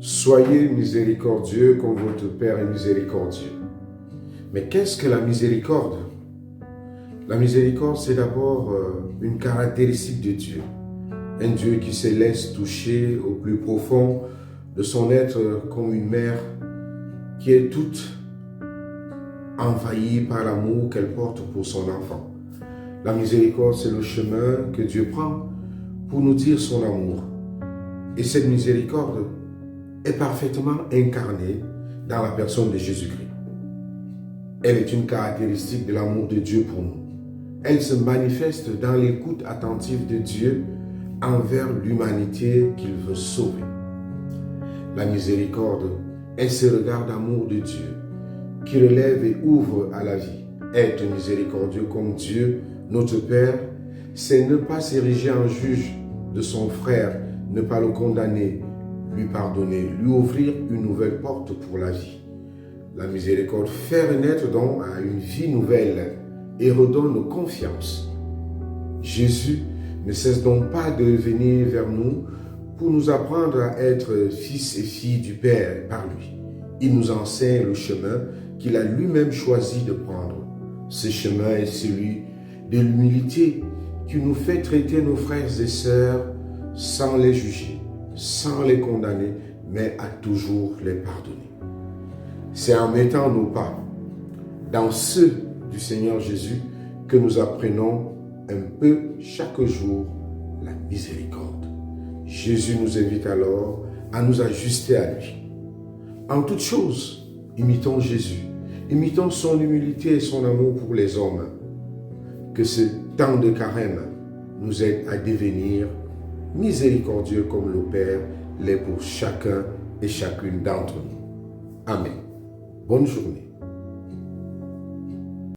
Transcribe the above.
Soyez miséricordieux comme votre Père est miséricordieux. Mais qu'est-ce que la miséricorde? La miséricorde, c'est d'abord une caractéristique de Dieu. Un Dieu qui se laisse toucher au plus profond de son être comme une mère qui est toute envahie par l'amour qu'elle porte pour son enfant. La miséricorde, c'est le chemin que Dieu prend pour nous dire son amour. Et cette miséricorde est parfaitement incarnée dans la personne de Jésus-Christ. Elle est une caractéristique de l'amour de Dieu pour nous. Elle se manifeste dans l'écoute attentive de Dieu envers l'humanité qu'il veut sauver. La miséricorde est ce regard d'amour de Dieu qui relève et ouvre à la vie. Être miséricordieux comme Dieu, notre Père, c'est ne pas s'ériger en juge de son frère, ne pas le condamner, lui pardonner, lui ouvrir une nouvelle porte pour la vie. La miséricorde fait renaître donc à une vie nouvelle et redonne confiance. Jésus ne cesse donc pas de venir vers nous pour nous apprendre à être fils et filles du Père par lui. Il nous enseigne le chemin qu'il a lui-même choisi de prendre. Ce chemin est celui de l'humilité qui nous fait traiter nos frères et sœurs sans les juger, sans les condamner, mais à toujours les pardonner. C'est en mettant nos pas dans ceux du Seigneur Jésus que nous apprenons un peu chaque jour la miséricorde. Jésus nous invite alors à nous ajuster à lui. En toutes choses, imitons Jésus, imitons son humilité et son amour pour les hommes. Que ce temps de carême nous aide à devenir miséricordieux comme le Père l'est pour chacun et chacune d'entre nous. Amen. Bonne journée.